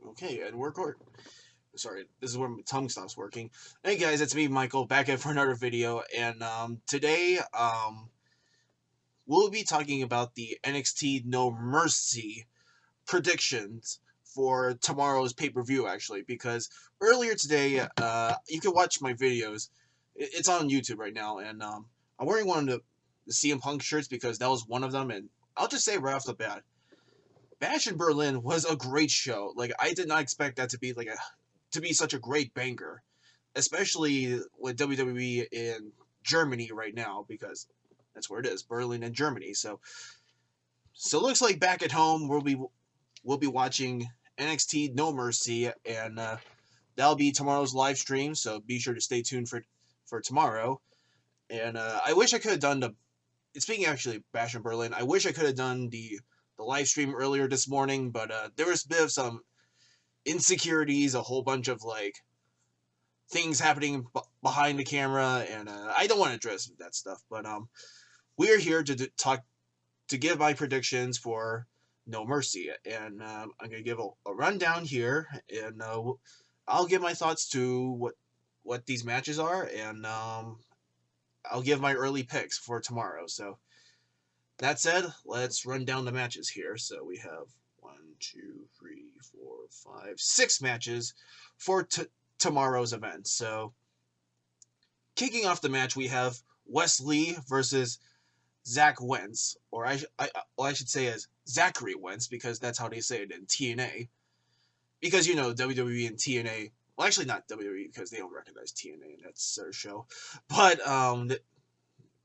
Okay, and we're recording. Sorry, this is where my tongue stops working. Hey guys, it's me, Michael, back in for another video, and today we'll be talking about the NXT No Mercy predictions for tomorrow's pay-per-view, actually, because earlier today, you can watch my videos. It's on YouTube right now, and I'm wearing one of the CM Punk shirts because that was one of them, and I'll just say right off the bat, Bash in Berlin was a great show. Like, I did not expect that to be such a great banger, especially with WWE in Germany right now, because that's where it is, Berlin and Germany. So it looks like back at home we'll be watching NXT No Mercy, and that'll be tomorrow's live stream. So be sure to stay tuned for tomorrow. And I wish I could have done the. Speaking actually of Bash in Berlin, I wish I could have done the live stream earlier this morning, but there was a bit of some insecurities, a whole bunch of like things happening behind the camera, and I don't want to address that stuff. But we are here talk to give my predictions for No Mercy, and I'm gonna give a rundown here, and I'll give my thoughts to what these matches are, and I'll give my early picks for tomorrow. So that said, let's run down the matches here. So we have 6 matches for tomorrow's event. So kicking off the match, we have Wesley versus Zach Wentz, or I should say as Zachary Wentz, because that's how they say it in TNA. Because WWE and TNA, well, actually not WWE because they don't recognize TNA and that's their show, but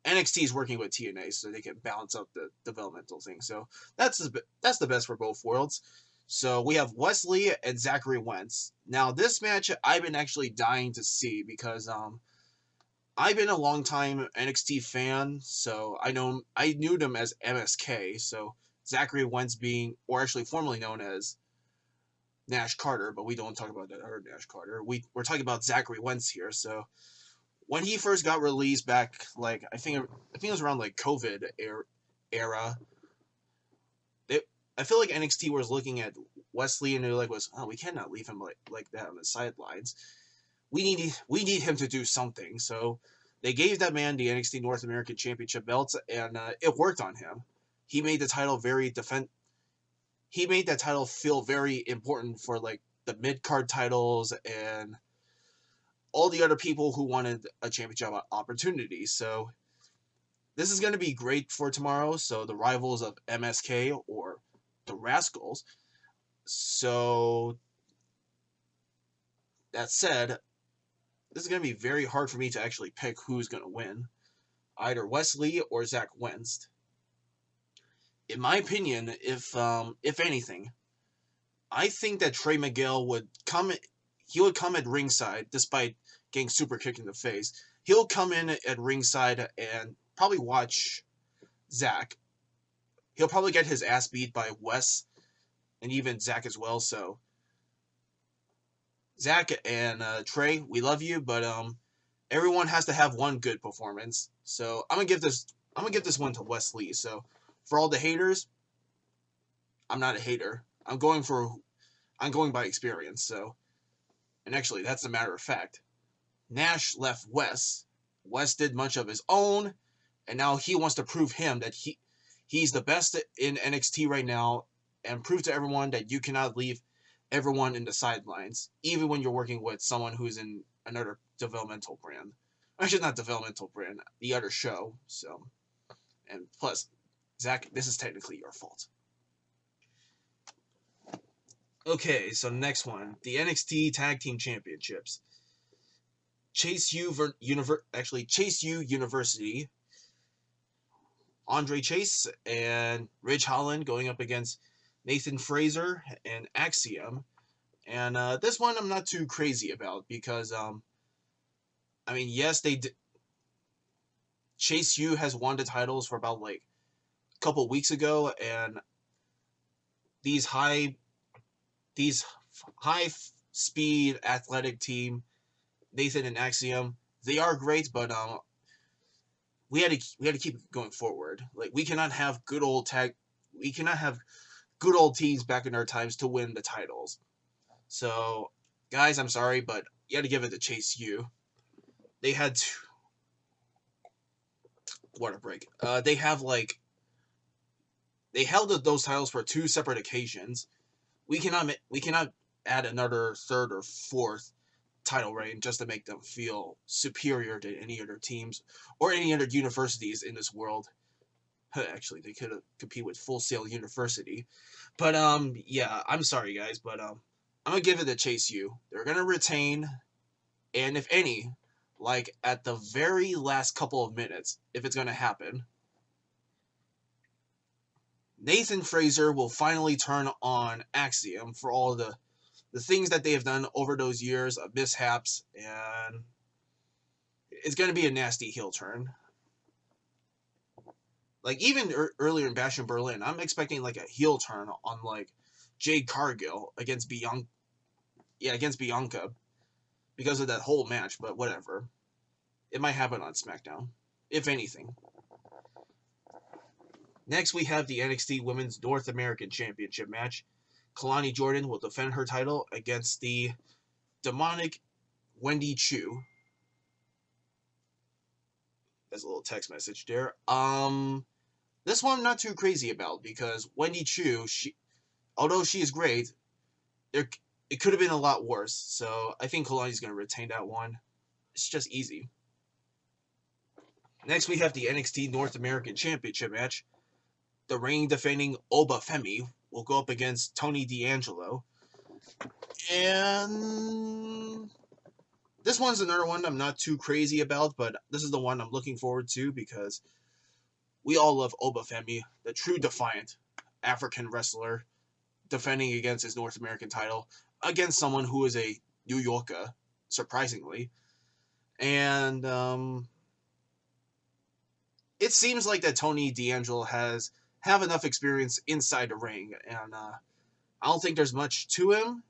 NXT is working with TNA so they can balance out the developmental thing. So that's the best for both worlds. So we have Wesley and Zachary Wentz. Now this match I've been actually dying to see because I've been a long time NXT fan, so I knew them as MSK. So Zachary Wentz being, or actually formerly known as Nash Carter, but we don't talk about that other Nash Carter. We're talking about Zachary Wentz here. So when he first got released back, like I think it was around like COVID era. They, I feel like NXT was looking at Wesley and they're like, we cannot leave him like that on the sidelines. We need him to do something. So they gave that man the NXT North American Championship belt, and it worked on him. He made the title He made that title feel very important for like the mid card titles and all the other people who wanted a championship opportunity. So this is going to be great for tomorrow. So the rivals of MSK or the Rascals. So that said, this is going to be very hard for me to actually pick who's going to win, either Wesley or Zach Wentz. In my opinion, if anything, I think that Trey Miguel would come. He would come at ringside, despite getting super kicked in the face. He'll come in at ringside and probably watch Zach. He'll probably get his ass beat by Wes and even Zach as well. So Zach and Trey, we love you, but everyone has to have one good performance. So I'm gonna give this one to Wesley. So for all the haters, I'm not a hater. I'm going by experience. So, and actually, that's a matter of fact. Nash left Wes. Wes did much of his own, and now he wants to prove him that he's the best in NXT right now, and prove to everyone that you cannot leave everyone in the sidelines, even when you're working with someone who's in another developmental brand. Actually, not developmental brand, the other show. So, and plus, Zach, this is technically your fault. Okay, so next one, the NXT Tag Team Championships. Chase U University, Andre Chase and Ridge Holland going up against Nathan Fraser and Axiom. And this one I'm not too crazy about because I mean, yes, Chase U has won the titles for about like a couple weeks ago, and these high speed athletic team, Nathan and Axiom, they are great, but we had to keep going forward. Like we cannot have good old teams back in their times to win the titles. So, guys, I'm sorry, but you had to give it to Chase U. They had to, what a break. They held those titles for two separate occasions. We cannot add another third or fourth title reign just to make them feel superior to any other teams or any other universities in this world. Actually, they could compete with Full Sail University. But yeah, I'm sorry guys, but I'm gonna give it to Chase U. They're gonna retain, and if any, like at the very last couple of minutes, if it's gonna happen, Nathan Fraser will finally turn on Axiom for all the things that they have done over those years of mishaps, and it's gonna be a nasty heel turn. Like even earlier in Bash in Berlin, I'm expecting like a heel turn on like Jade Cargill against Bianca. Yeah, against Bianca because of that whole match. But whatever, it might happen on SmackDown, if anything. Next, we have the NXT Women's North American Championship match. Kalani Jordan will defend her title against the demonic Wendy Chu. That's a little text message there. This one I'm not too crazy about because Wendy Chu, although she is great, it could have been a lot worse. So I think Kalani's going to retain that one. It's just easy. Next, we have the NXT North American Championship match. The reigning defending Oba Femi will go up against Tony D'Angelo. And this one's another one I'm not too crazy about, but this is the one I'm looking forward to because we all love Oba Femi, the true defiant African wrestler defending against his North American title against someone who is a New Yorker, surprisingly. And it seems like that Tony D'Angelo have enough experience inside the ring, and I don't think there's much to him.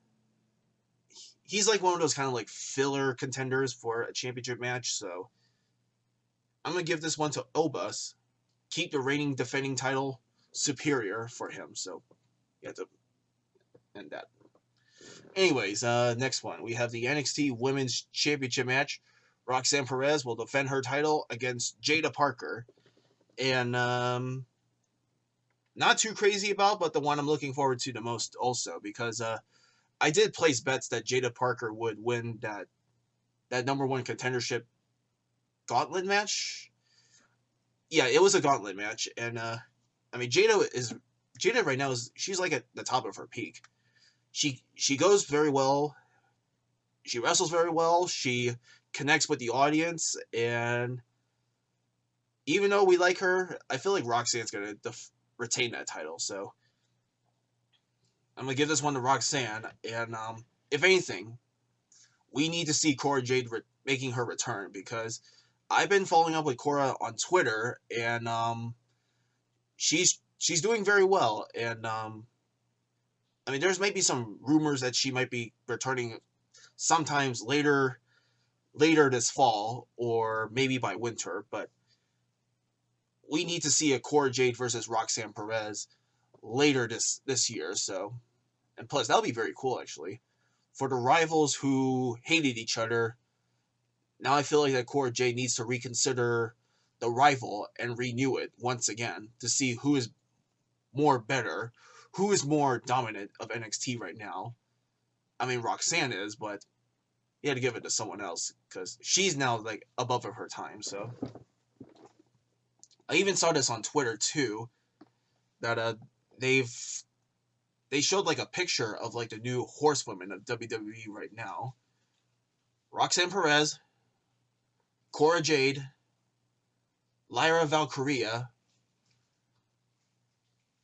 He's like one of those kind of like filler contenders for a championship match, so I'm gonna give this one to Obus. Keep the reigning defending title superior for him, so you have to end that. Anyways, next one. We have the NXT Women's Championship match. Roxanne Perez will defend her title against Jada Parker. And not too crazy about, but the one I'm looking forward to the most also because I did place bets that Jada Parker would win that number one contendership gauntlet match. Yeah, it was a gauntlet match, and I mean Jada right now she's like at the top of her peak. She goes very well. She wrestles very well. She connects with the audience, and even though we like her, I feel like Roxanne's gonna retain that title. So I'm gonna give this one to Roxanne, and if anything, we need to see Cora Jade making her return because I've been following up with Cora on Twitter, and she's doing very well, and I mean, there's maybe some rumors that she might be returning sometimes later this fall or maybe by winter, but we need to see a Cora Jade versus Roxanne Perez later this year. So, and plus that'll be very cool actually for the rivals who hated each other. Now I feel like that Cora Jade needs to reconsider the rival and renew it once again to see who is more better, who is more dominant of NXT right now. I mean, Roxanne is, but you had to give it to someone else because she's now like above her time. So I even saw this on Twitter too that they showed like a picture of like the new horsewomen of WWE right now. Roxanne Perez, Cora Jade, Lyra Valkyria,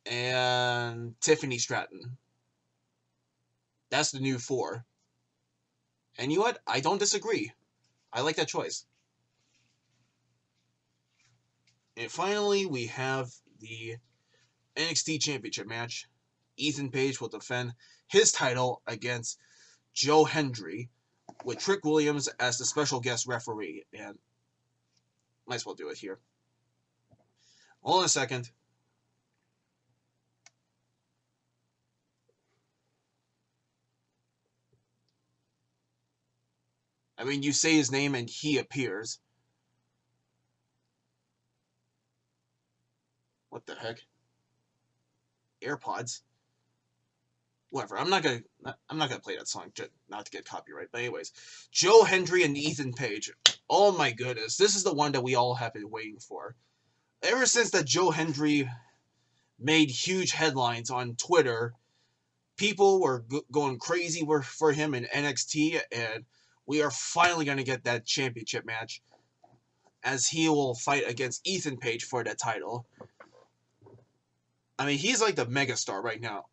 and Tiffany Stratton. That's the new four. And you know what? I don't disagree. I like that choice. And finally, we have the NXT Championship match. Ethan Page will defend his title against Joe Hendry with Trick Williams as the special guest referee. And might as well do it here. Hold on a second. I mean, you say his name and he appears. What the heck? AirPods. Whatever. I'm not gonna play that song, just not to get copyright. But anyways, Joe Hendry and Ethan Page. Oh my goodness, this is the one that we all have been waiting for. Ever since that Joe Hendry made huge headlines on Twitter, people were going crazy for him in NXT, and we are finally gonna get that championship match, as he will fight against Ethan Page for that title. I mean, he's like the megastar right now.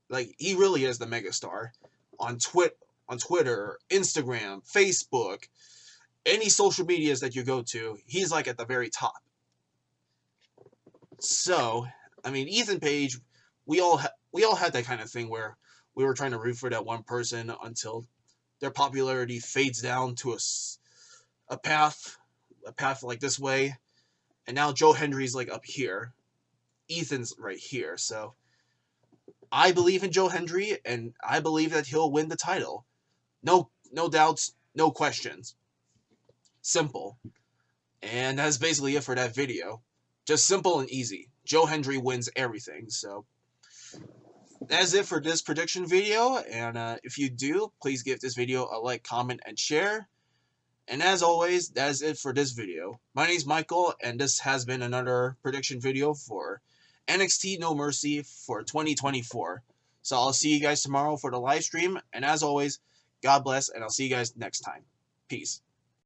Like, he really is the megastar on Twitter, Instagram, Facebook, any social medias that you go to. He's like at the very top. So, I mean, Ethan Page, we all had that kind of thing where we were trying to root for that one person until their popularity fades down to a path like this way, and now Joe Hendry's like up here, Ethan's right here. So I believe in Joe Hendry, and I believe that he'll win the title. No doubts, no questions. Simple. And that's basically it for that video. Just simple and easy. Joe Hendry wins everything. So that's it for this prediction video. And if you do, please give this video a like, comment, and share. And as always, that is it for this video. My name is Michael, and this has been another prediction video for NXT No Mercy for 2024. So I'll see you guys tomorrow for the live stream. And as always, God bless, and I'll see you guys next time. Peace.